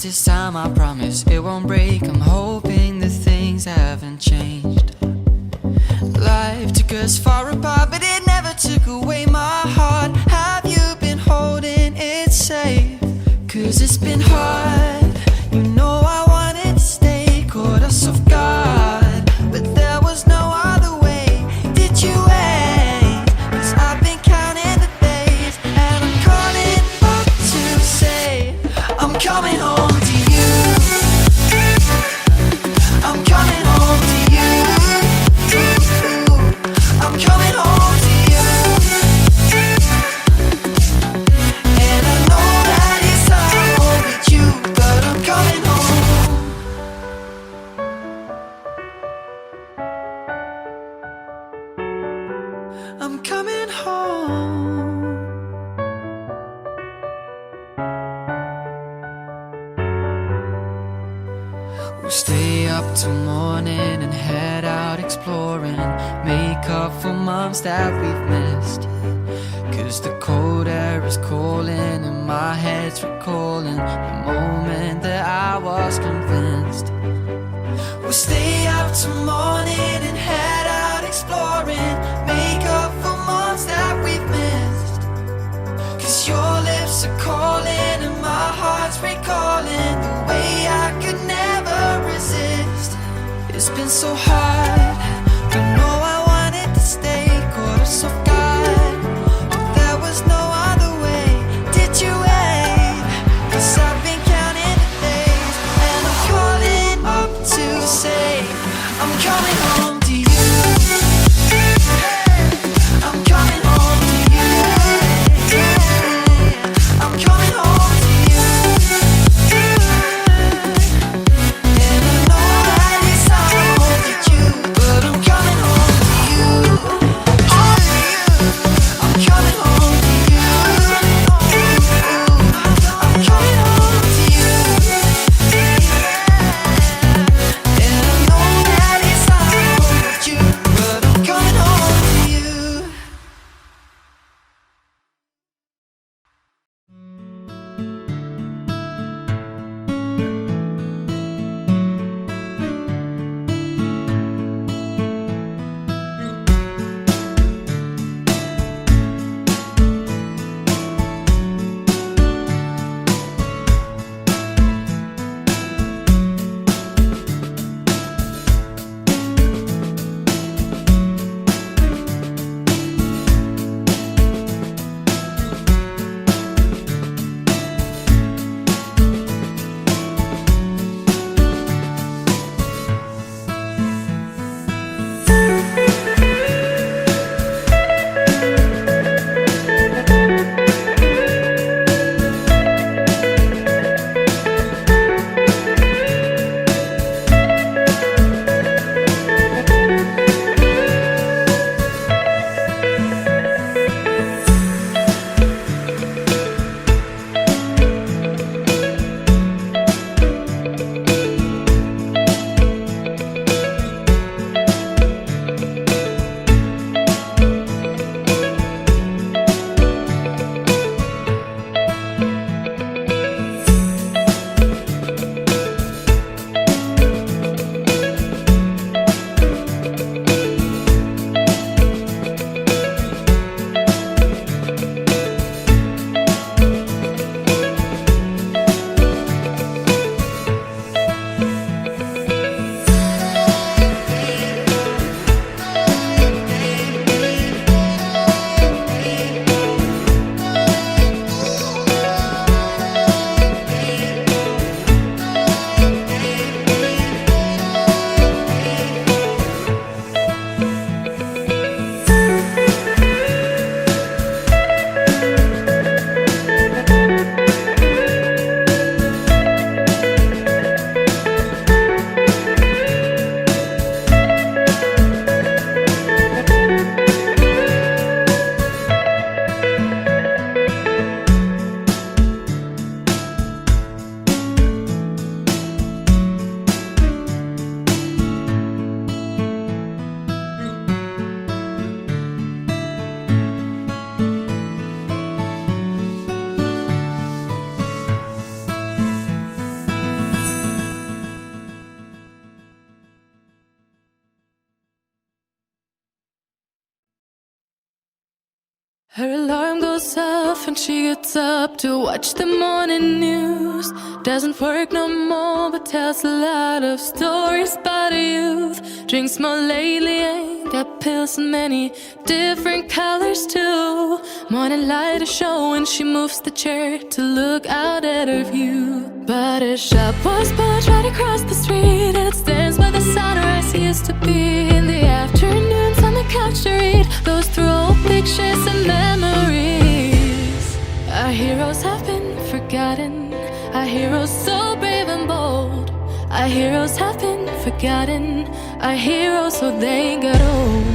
this time I promise it won't break. I'm hoping that things haven't changed. Life took us far apart, but it never took away my heart. Have you been holding it safe? 'Cause it's been hard. You know I wanted to stay, caught us off guard, but there was no other way. Did you wait? 'Cause I've been counting the days, and I'm calling up to say I'm coming home to you. I'm coming home to you. I'm coming home to you. And I know that it's hard with you, but I'm coming home. I'm coming home. We'll stay up till morning and head out exploring, make up for months that we've missed. 'Cause the cold air is calling and my head's recalling the moment that I was convinced. We'll stay up till morning and head out exploring, make up for months that we've missed. 'Cause your lips are calling and my heart's recalling the way I could never resist. It's been so hard, but no, I wanted to stay, caught us off guard, but there was no other way. Did you wait? 'Cause I've been counting the days, and I'm calling up to say I'm coming home to you. I'm coming home to you. I'm coming home to you. And I know that it's hard with you. Her alarm goes off and she gets up to watch the morning news. Doesn't work no more but tells a lot of stories about her youth. Drinks more lately, ain't got pills in many different colors too. Morning light is showing, she moves the chair to look out at her view. But her shop was built right across the street, and it stands where the sunrise used to be. In the afternoons on the couch to read, goes through old pictures and memories. Our heroes have been forgotten, our heroes so brave and bold. Our heroes have been forgotten, our heroes so they got old.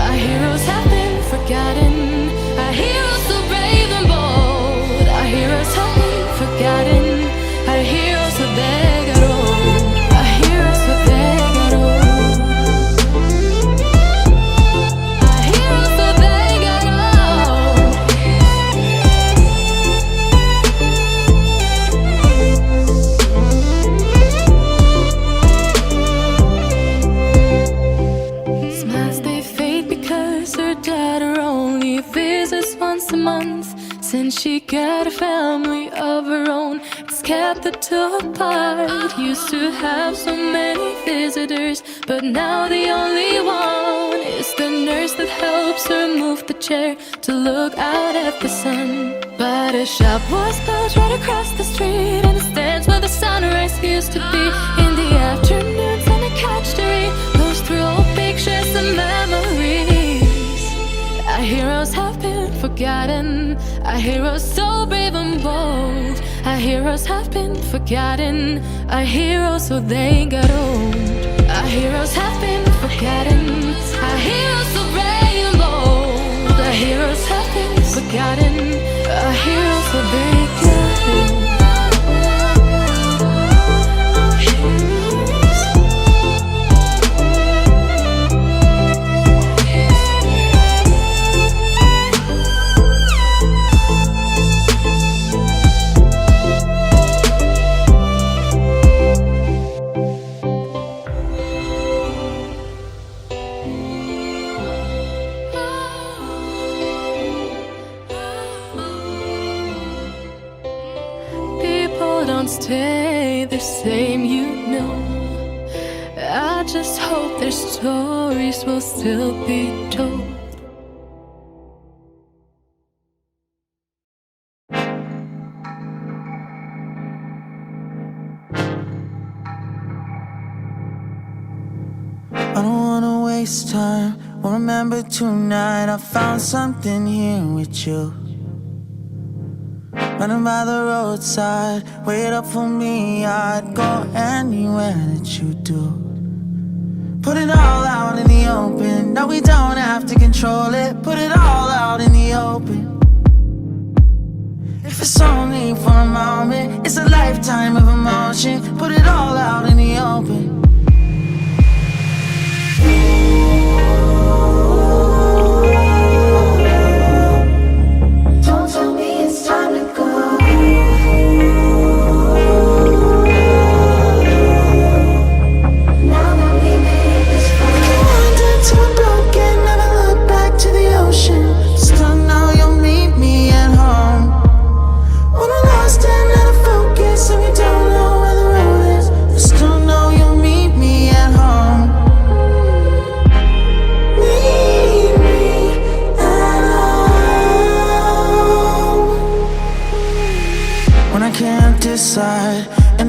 Our heroes have been forgotten, our heroes so brave and bold. Our heroes have been forgotten, our heroes so they got old. Our heroes so they got old. Our heroes so they got old. Smiles they fade because her daughter only visits once a month. Since she got a family of her own, it's kept the two apart. Used to have so many visitors, but now the only one is the nurse that helps her move the chair to look out at the sun. But her shop was built right across the street, and it stands where the sunrise used to be. In the afternoons on the couch to read, goes through old pictures and memories. Our heroes have been forgotten, our heroes so brave and bold. Our heroes have been forgotten, our heroes so they got old. Our heroes have been forgotten, our heroes so brave and bold. Our heroes have been forgotten, our heroes so they got old. Stay the same, you know. I just hope their stories will still be told. I don't wanna waste time. Well, remember tonight I found something here with you. Running by the roadside, wait up for me. I'd go anywhere that you do. Put it all out in the open. No, we don't have to control it. Put it all out in the open. If it's only for a moment, it's a lifetime of emotion. Put it all out in the open. Don't tell me it's time to go. Now that we made this far, wandered to a broken, never look back to the ocean. Still know you'll meet me at home. When we're lost and out of focus and we don't know where the road is, I still know you'll meet me at home. Meet me at home. When I can't decide